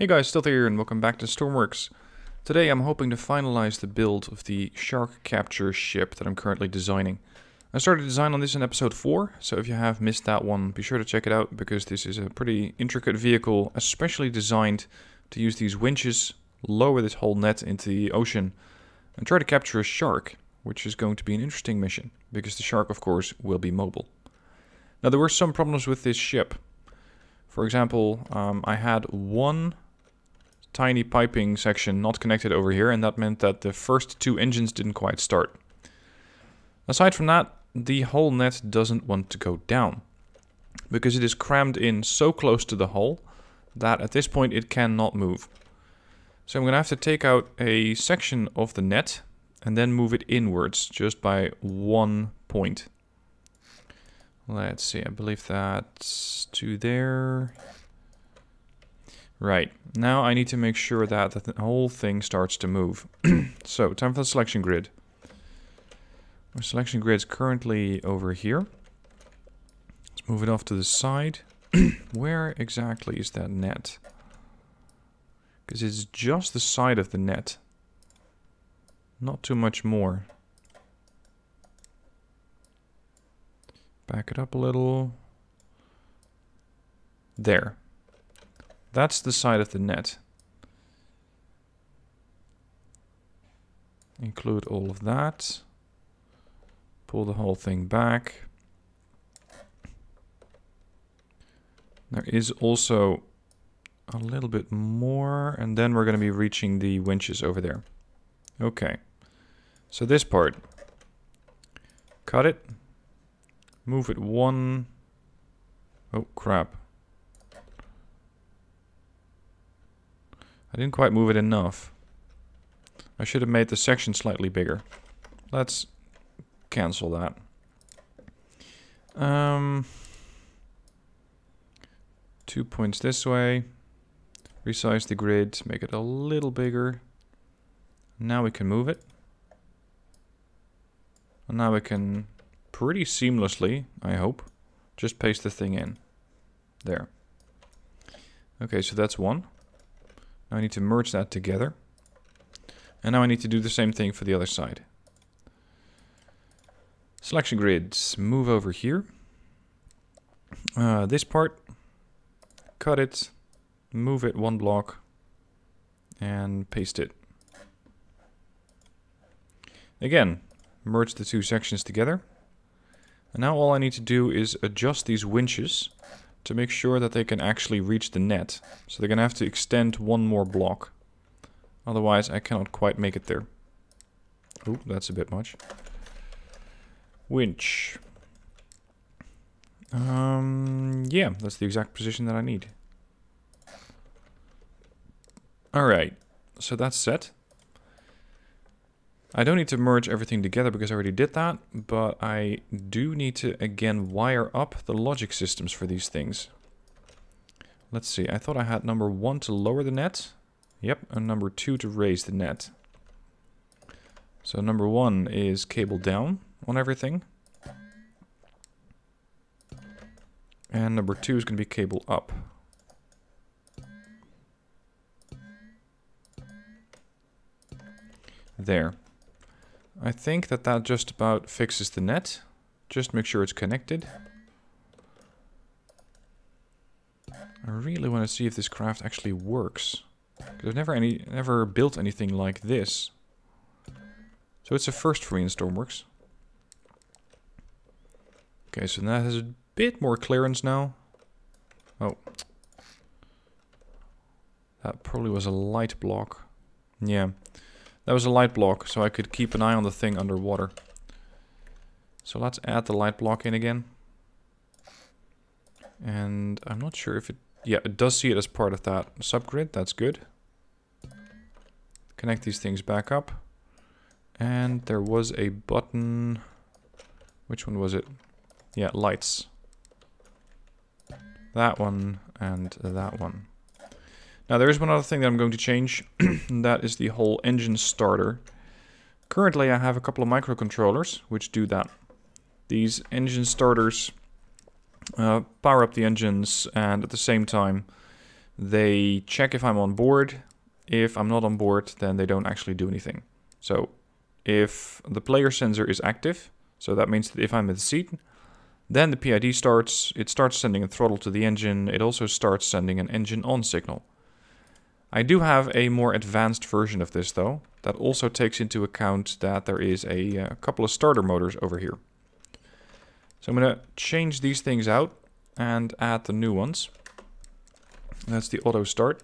Hey guys, Stealth here and welcome back to Stormworks. Today I'm hoping to finalize the build of the shark capture ship that I'm currently designing. I started design on this in episode 4, so if you have missed that one, be sure to check it out because this is a pretty intricate vehicle, especially designed to use these winches, lower this whole net into the ocean, and try to capture a shark, which is going to be an interesting mission, because the shark of course will be mobile. Now there were some problems with this ship. For example, I had one tiny piping section not connected over here, and that meant that the first two engines didn't quite start. Aside from that, the whole net doesn't want to go down, because it is crammed in so close to the hull that at this point it cannot move. So I'm going to have to take out a section of the net and then move it inwards just by 1 point. Let's see, I believe that's to there. Right, now I need to make sure that the whole thing starts to move. So, time for the selection grid. Our selection grid is currently over here. Let's move it off to the side. Where exactly is that net? Because it's just the side of the net. Not too much more. Back it up a little. There. That's the side of the net. Include all of that. Pull the whole thing back. There is also a little bit more, and then we're going to be reaching the winches over there. Okay. So this part. Cut it. Move it one. Oh, crap. I didn't quite move it enough. I should have made the section slightly bigger. Let's cancel that. 2 points this way. Resize the grid, make it a little bigger. Now we can move it. And now we can pretty seamlessly, I hope, just paste the thing in. There. Okay, so that's one. Now I need to merge that together. And now I need to do the same thing for the other side. Selection grids, move over here. This part, cut it, move it one block, and paste it. Again, merge the two sections together. And now all I need to do is adjust these winches to make sure that they can actually reach the net. So they're going to have to extend one more block. Otherwise I cannot quite make it there. Oh, that's a bit much. Winch. Yeah, that's the exact position that I need. Alright, so that's set. I don't need to merge everything together because I already did that, but I do need to again wire up the logic systems for these things. Let's see, I thought I had number 1 to lower the net. Yep, and number 2 to raise the net. So number 1 is cable down on everything. And number 2 is going to be cable up. There. I think that just about fixes the net. Just make sure it's connected. I really want to see if this craft actually works. Because I've never built anything like this. So it's a first for me in Stormworks. Okay, so that has a bit more clearance now. Oh. That probably was a light block. Yeah. That was a light block, so I could keep an eye on the thing underwater. So let's add the light block in again. And I'm not sure if it... Yeah, it does see it as part of that subgrid. That's good. Connect these things back up. And there was a button... Which one was it? Yeah, lights. That one and that one. Now there is one other thing that I'm going to change, and that is the whole engine starter. Currently I have a couple of microcontrollers which do that. These engine starters power up the engines and at the same time They check if I'm on board. If I'm not on board, then they don't actually do anything. So if the player sensor is active, so that means that if I'm in the seat, then the PID starts. It starts sending a throttle to the engine. It also starts sending an engine on signal. I do have a more advanced version of this though, that also takes into account that there is a couple of starter motors over here. So I'm going to change these things out and add the new ones. That's the auto start.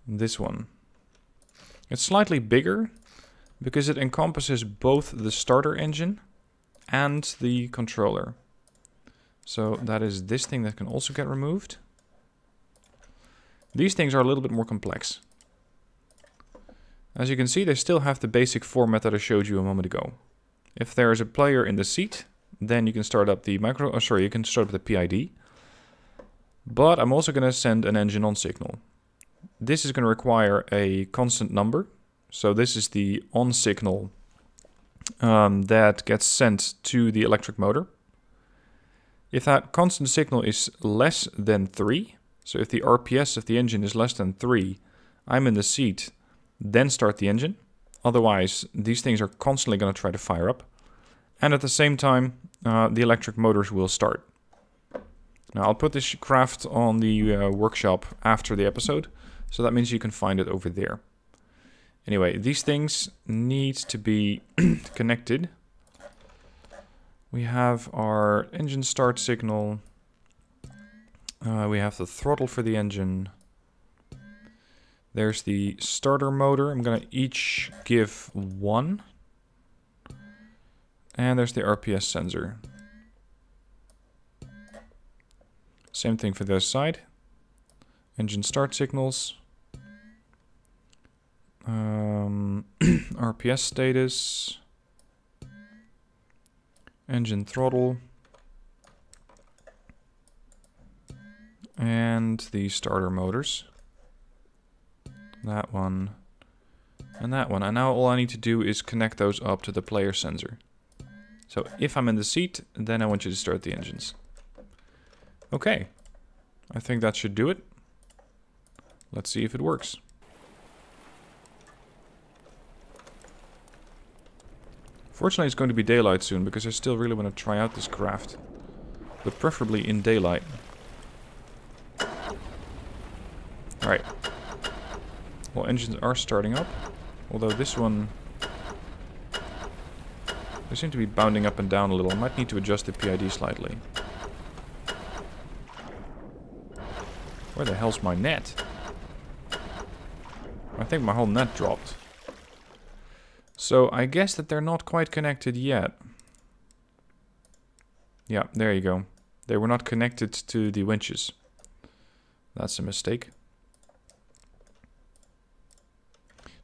This one. It's slightly bigger because it encompasses both the starter engine and the controller. So that is this thing that can also get removed. These things are a little bit more complex. As you can see, they still have the basic format that I showed you a moment ago. If there is a player in the seat, then you can start up the you can start up the PID. But I'm also going to send an engine on signal. This is going to require a constant number. So this is the on signal that gets sent to the electric motor. If that constant signal is less than 3, so if the RPS of the engine is less than 3, I'm in the seat, then start the engine. Otherwise, these things are constantly going to try to fire up. And at the same time, the electric motors will start. Now, I'll put this craft on the workshop after the episode, so that means you can find it over there. Anyway, these things need to be connected. We have our engine start signal. We have the throttle for the engine. There's the starter motor. I'm going to each give 1. And there's the RPS sensor. Same thing for this side. Engine start signals. RPS status. Engine throttle. And the starter motors. That one. And that one. And now all I need to do is connect those up to the player sensor. So if I'm in the seat, then I want you to start the engines. Okay. I think that should do it. Let's see if it works. Fortunately, it's going to be daylight soon, because I still really want to try out this craft. But preferably in daylight. Alright. Well, engines are starting up. Although this one... they seem to be bounding up and down a little. I might need to adjust the PID slightly. Where the hell's my net? I think my whole net dropped. So I guess that they're not quite connected yet. Yeah, there you go. They were not connected to the winches. That's a mistake.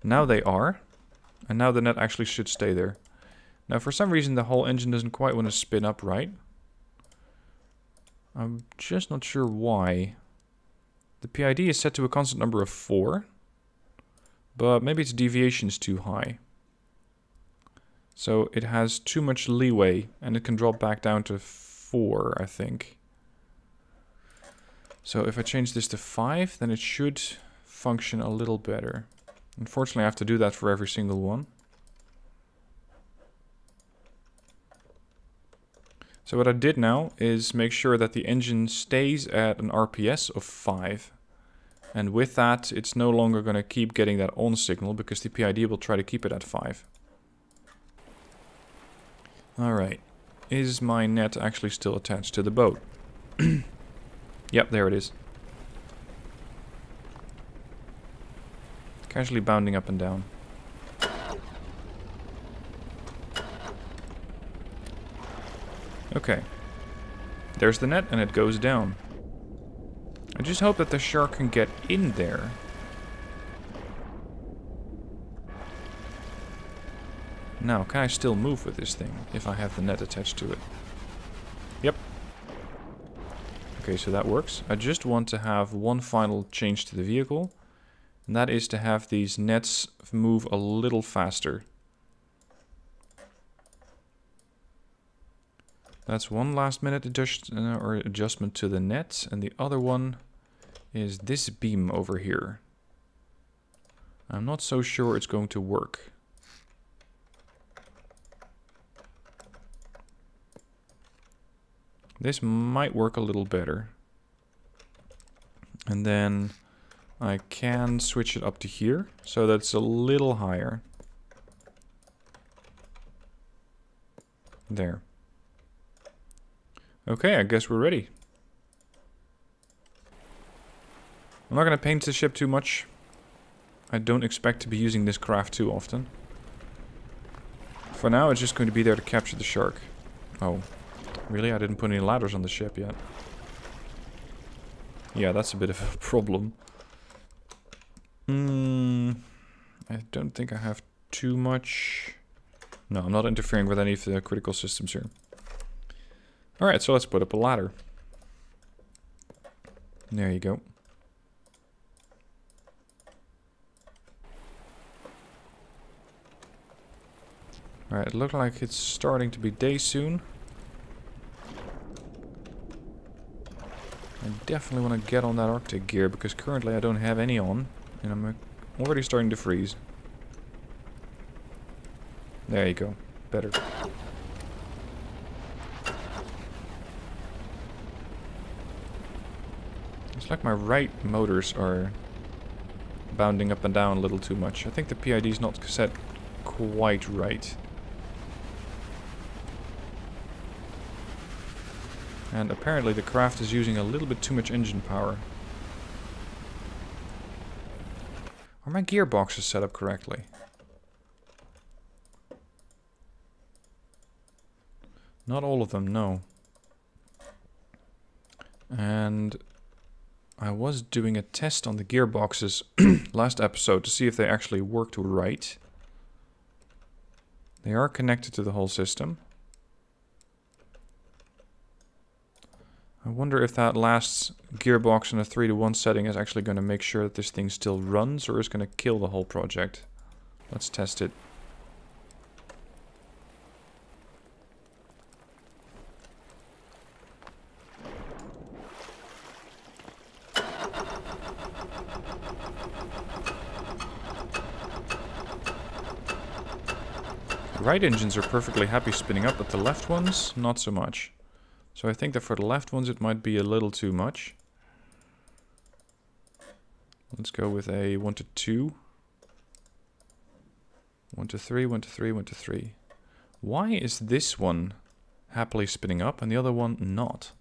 Now they are. And now the net actually should stay there. Now for some reason the whole engine doesn't quite want to spin up right. I'm just not sure why. The PID is set to a constant number of 4. But maybe its deviation is too high. So it has too much leeway and it can drop back down to 4, I think. So if I change this to 5, then it should function a little better. Unfortunately, I have to do that for every single one. So what I did now is make sure that the engine stays at an RPS of 5. And with that, it's no longer going to keep getting that on signal because the PID will try to keep it at 5. Alright. Is my net actually still attached to the boat? Yep, there it is. Casually bounding up and down. Okay. There's the net and it goes down. I just hope that the shark can get in there. Now, can I still move with this thing if I have the net attached to it? Yep. Okay, so that works. I just want to have one final change to the vehicle. And that is to have these nets move a little faster. That's one last minute adjustment to the net. And the other one is this beam over here. I'm not so sure it's going to work. This might work a little better. And then I can switch it up to here, so that's a little higher. There. Okay, I guess we're ready. I'm not going to paint the ship too much. I don't expect to be using this craft too often. For now, it's just going to be there to capture the shark. Oh, really? I didn't put any ladders on the ship yet. Yeah, that's a bit of a problem. I don't think I have too much. No, I'm not interfering with any of the critical systems here. Alright, so let's put up a ladder. There you go. Alright, it looks like it's starting to be day soon. I definitely want to get on that Arctic gear, because currently I don't have any on. And I'm already starting to freeze. There you go. Better. It's like my right motors are bounding up and down a little too much. I think the PID is not set quite right. And apparently the craft is using a little bit too much engine power. Are my gearboxes set up correctly? Not all of them, no. And I was doing a test on the gearboxes last episode to see if they actually worked right. They are connected to the whole system. I wonder if that last gearbox in a 3-to-1 setting is actually going to make sure that this thing still runs, or is going to kill the whole project. Let's test it. The right engines are perfectly happy spinning up, but the left ones, not so much. So I think that for the left ones it might be a little too much. Let's go with a 1 to 2. 1 to 3, 1 to 3, 1 to 3. Why is this one happily spinning up and the other one not?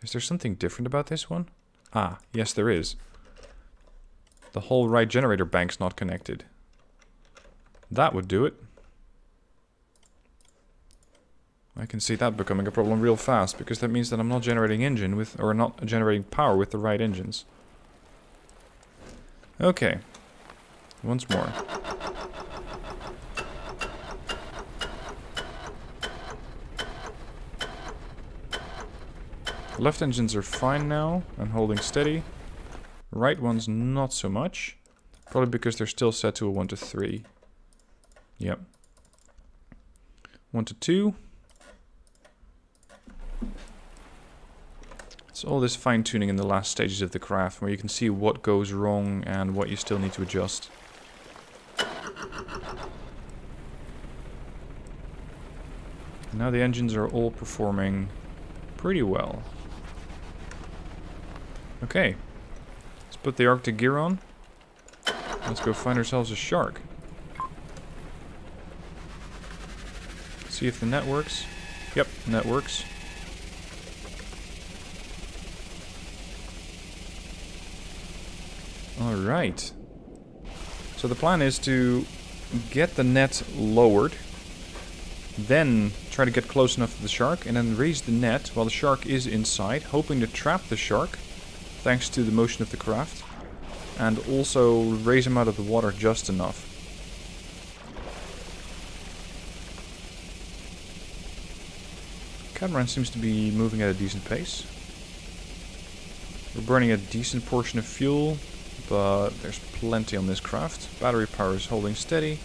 Is there something different about this one? Ah, yes there is. The whole right generator bank's not connected. That would do it. I can see that becoming a problem real fast, because that means that I'm not generating engine with, or not generating power with the right engines. Okay. Once more. Left engines are fine now and holding steady. Right ones not so much. Probably because they're still set to a 1 to 3. Yep. 1 to 2. It's all this fine-tuning in the last stages of the craft, where you can see what goes wrong and what you still need to adjust. Now the engines are all performing pretty well. Okay, let's put the Arctic gear on. Let's go find ourselves a shark. See if the net works. Yep, net works. Alright. So the plan is to get the net lowered, then try to get close enough to the shark, and then raise the net while the shark is inside, hoping to trap the shark, thanks to the motion of the craft, and also raise him out of the water just enough. Catamaran seems to be moving at a decent pace. We're burning a decent portion of fuel, but there's plenty on this craft. Battery power is holding steady.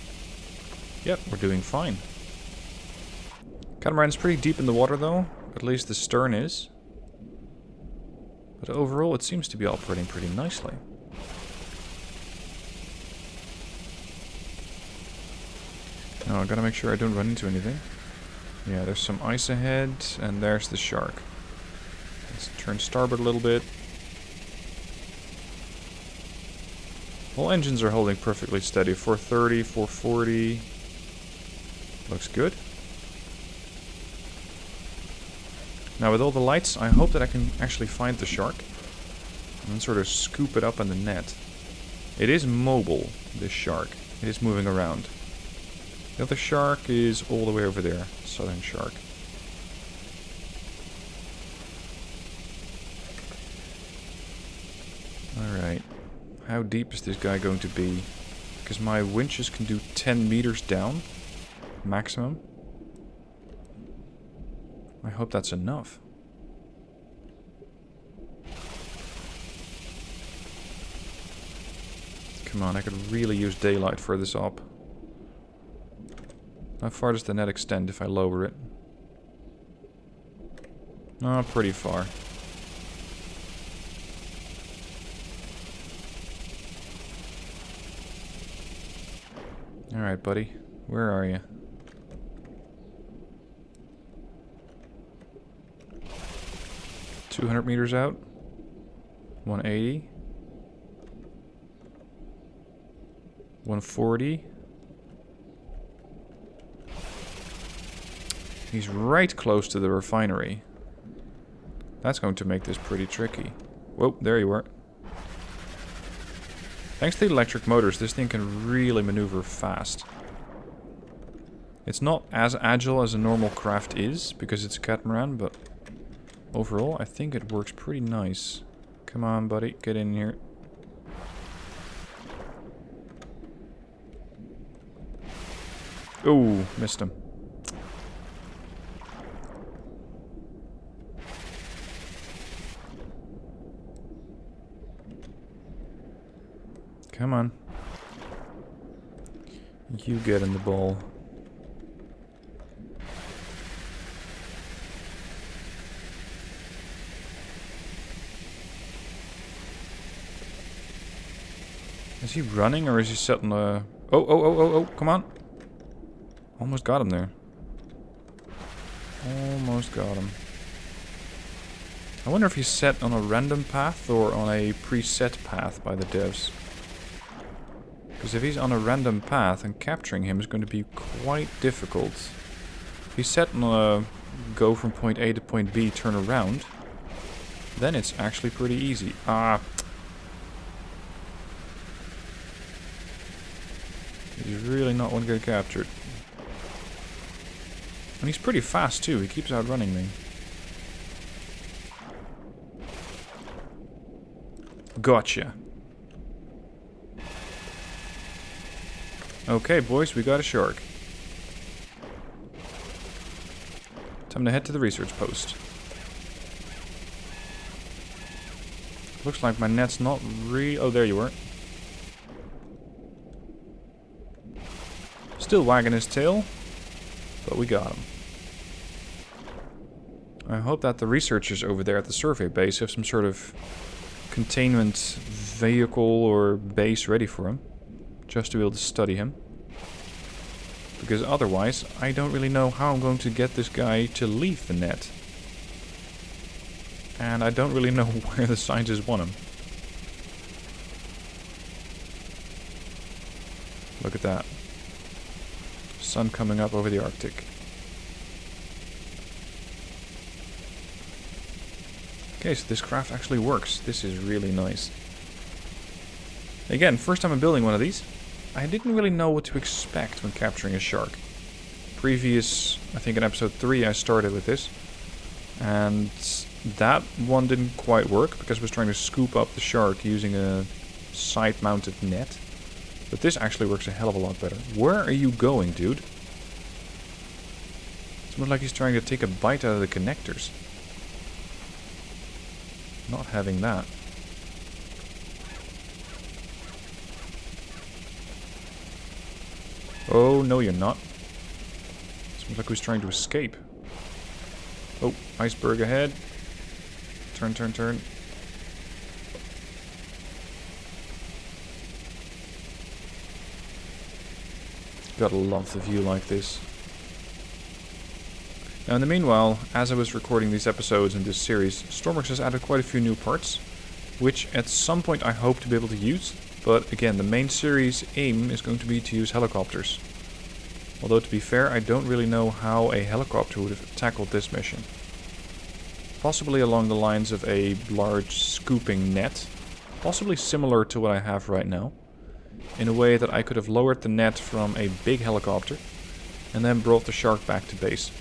Yep, we're doing fine. Catamaran's pretty deep in the water though, at least the stern is. But overall it seems to be operating pretty nicely. Now I gotta make sure I don't run into anything. Yeah, there's some ice ahead, and there's the shark. Let's turn starboard a little bit. All engines are holding perfectly steady. 430, 440. Looks good. Now with all the lights, I hope that I can actually find the shark. And then sort of scoop it up in the net. It is mobile, this shark. It is moving around. The other shark is all the way over there. Southern shark. Alright. How deep is this guy going to be? Because my winches can do 10 meters down. Maximum. I hope that's enough. Come on, I could really use daylight for this op. How far does the net extend if I lower it? Oh, pretty far. Alright, buddy. Where are you? $200 meters out. 180. 140. He's right close to the refinery. That's going to make this pretty tricky. Whoa, there you are. Thanks to the electric motors, this thing can really maneuver fast. It's not as agile as a normal craft is, because it's a catamaran, but overall, I think it works pretty nice. Come on, buddy, get in here. Ooh, missed him. Come on. You get in the ball. Is he running or is he sitting Oh, come on. Almost got him there. Almost got him. I wonder if he's set on a random path or on a preset path by the devs. Because if he's on a random path, and capturing him is going to be quite difficult. If he's set on a go from point A to point B, turn around, then it's actually pretty easy. Ah. He's really not one to get captured. And he's pretty fast too, he keeps outrunning me. Gotcha. Okay, boys, we got a shark. Time to head to the research post. Looks like my net's not oh, there you are. Still wagging his tail, but we got him. I hope that the researchers over there at the survey base have some sort of containment vehicle or base ready for him, just to be able to study him. Because otherwise, I don't really know how I'm going to get this guy to leave the net. And I don't really know where the scientists want him. Look at that. Sun coming up over the Arctic. Okay, so this craft actually works. This is really nice. Again, first time I'm building one of these. I didn't really know what to expect when capturing a shark. Previous, I think in episode 3 I started with this. And that one didn't quite work because I was trying to scoop up the shark using a side-mounted net. But this actually works a hell of a lot better. Where are you going, dude? It's more like he's trying to take a bite out of the connectors. Not having that. Oh, no you're not. Seems like he's trying to escape. Oh, iceberg ahead. Turn, turn, turn. Gotta love the view like this. Now in the meanwhile, as I was recording these episodes in this series, Stormworks has added quite a few new parts, which at some point I hope to be able to use, but again, the main series aim is going to be to use helicopters. Although to be fair, I don't really know how a helicopter would have tackled this mission. Possibly along the lines of a large scooping net, possibly similar to what I have right now, in a way that I could have lowered the net from a big helicopter and then brought the shark back to base.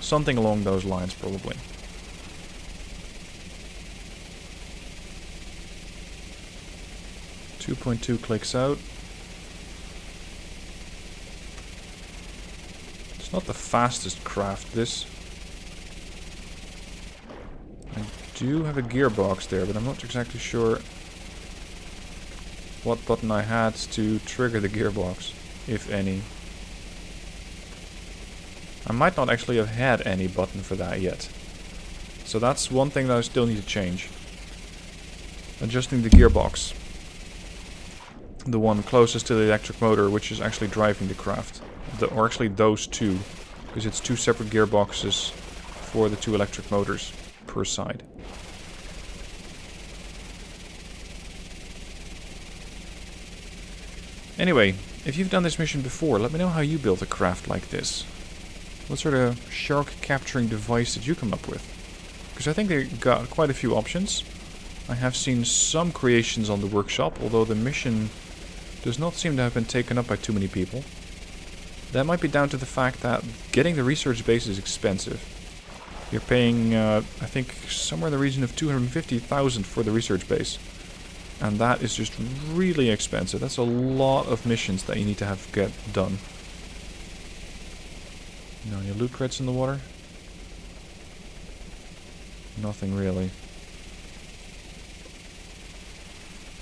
Something along those lines, probably. .2 clicks out. It's not the fastest craft, this. I do have a gearbox there, but I'm not exactly sure what button I had to trigger the gearbox, if any. I might not actually have had any button for that yet. So that's one thing that I still need to change. Adjusting the gearbox. The one closest to the electric motor, which is actually driving the craft. Or actually those two, because it's two separate gearboxes for the two electric motors per side. Anyway, if you've done this mission before, let me know how you built a craft like this. What sort of shark capturing device did you come up with? Because I think they got quite a few options. I have seen some creations on the workshop, although the mission does not seem to have been taken up by too many people. That might be down to the fact that getting the research base is expensive. You're paying, I think, somewhere in the region of 250,000 for the research base. And that is just really expensive. That's a lot of missions that you need to have get done. No, any loot crates in the water? Nothing really.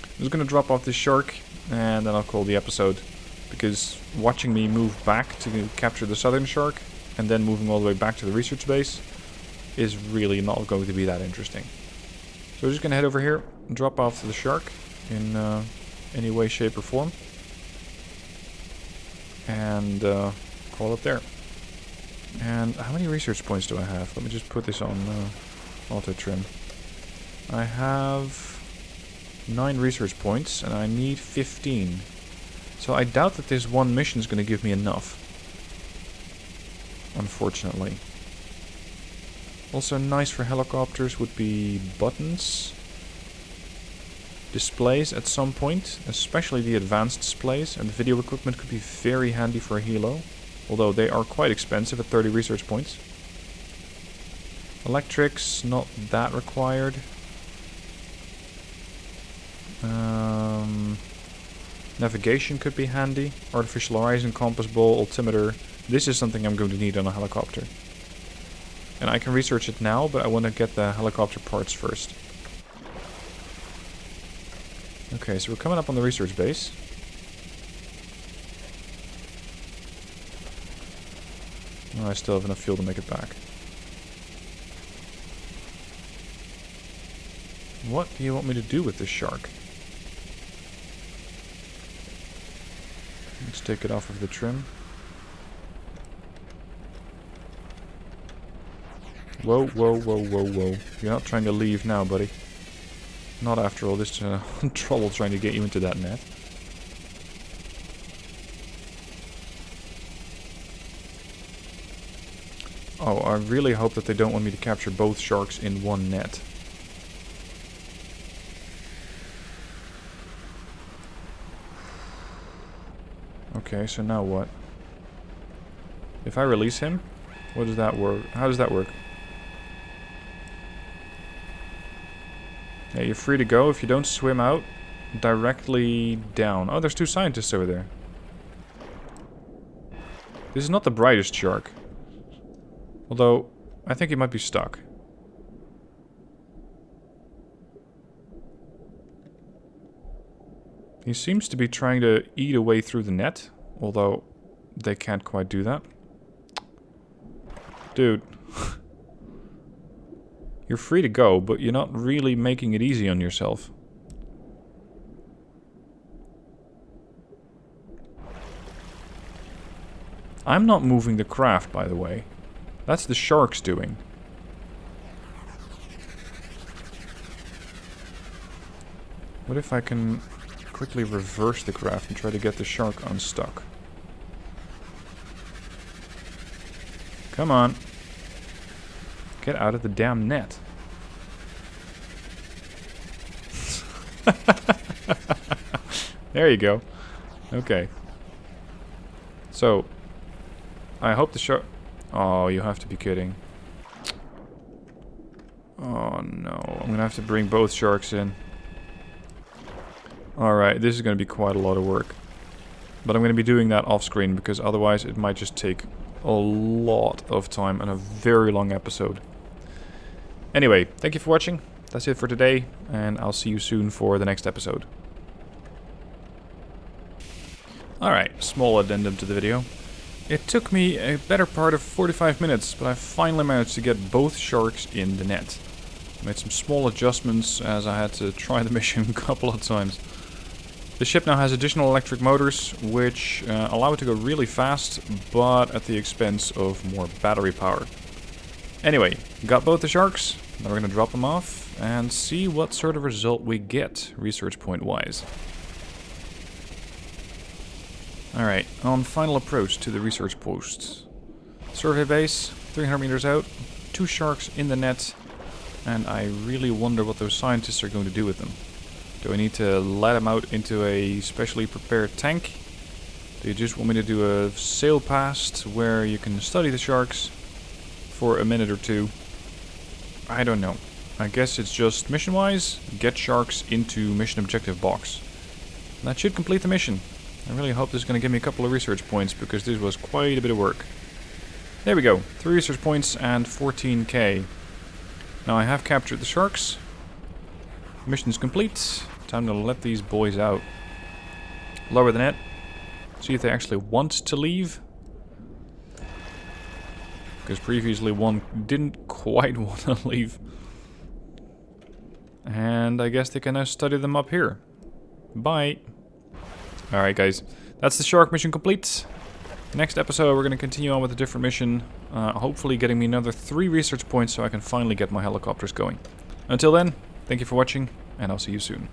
I'm just gonna drop off this shark and then I'll call the episode. Because watching me move back to capture the southern shark and then moving all the way back to the research base is really not going to be that interesting. So we're just gonna head over here and drop off the shark in any way, shape or form. And call it there. And how many research points do I have? Let me just put this on auto trim. I have 9 research points and I need 15. So I doubt that this one mission is going to give me enough. Unfortunately. Also nice for helicopters would be buttons. Displays at some point, especially the advanced displays, and the video equipment could be very handy for a helo. Although they are quite expensive at 30 research points. Electrics, not that required. Navigation could be handy. Artificial horizon, compass ball, altimeter. This is something I'm going to need on a helicopter. And I can research it now, but I want to get the helicopter parts first. Okay, so we're coming up on the research base. Oh, I still have enough fuel to make it back. What do you want me to do with this shark? Let's take it off of the trim. Whoa, whoa, whoa, whoa, whoa. You're not trying to leave now, buddy. Not after all this trouble trying to get you into that net. Oh, I really hope that they don't want me to capture both sharks in one net. Okay, so now what? If I release him, what does that work? How does that work? Yeah, you're free to go if you don't swim out directly down. Oh, there's 2 scientists over there. This is not the brightest shark. Although, I think he might be stuck. He seems to be trying to eat a way through the net, although they can't quite do that. Dude. You're free to go, but you're not really making it easy on yourself. I'm not moving the craft, by the way. That's the sharks doing. What if I can quickly reverse the craft and try to get the shark unstuck? Come on. Get out of the damn net. There you go. Okay. So, I hope the shark... Oh, you have to be kidding. Oh no, I'm gonna have to bring both sharks in. Alright, this is gonna be quite a lot of work. But I'm gonna be doing that off screen because otherwise it might just take a lot of time and a very long episode. Anyway, thank you for watching. That's it for today, and I'll see you soon for the next episode. Alright, small addendum to the video. It took me a better part of 45 minutes, but I finally managed to get both sharks in the net. Made some small adjustments as I had to try the mission a couple of times. The ship now has additional electric motors, which allow it to go really fast, but at the expense of more battery power. Anyway, got both the sharks. Now we're gonna drop them off and see what sort of result we get, research point wise. Alright, on final approach to the research post. Survey base, 300 meters out, 2 sharks in the net, and I really wonder what those scientists are going to do with them. Do I need to let them out into a specially prepared tank? Do you just want me to do a sail past where you can study the sharks for a minute or two? I don't know. I guess it's just mission-wise, get sharks into mission objective box. That should complete the mission. I really hope this is going to give me a couple of research points because this was quite a bit of work. There we go, 3 research points and 14k. Now I have captured the sharks. Mission's complete. Time to let these boys out. Lower the net. See if they actually want to leave. Because previously one didn't quite want to leave. And I guess they can now study them up here. Bye. Alright guys, that's the shark mission complete. Next episode we're going to continue on with a different mission. Hopefully getting me another 3 research points so I can finally get my helicopters going. Until then, thank you for watching, and I'll see you soon.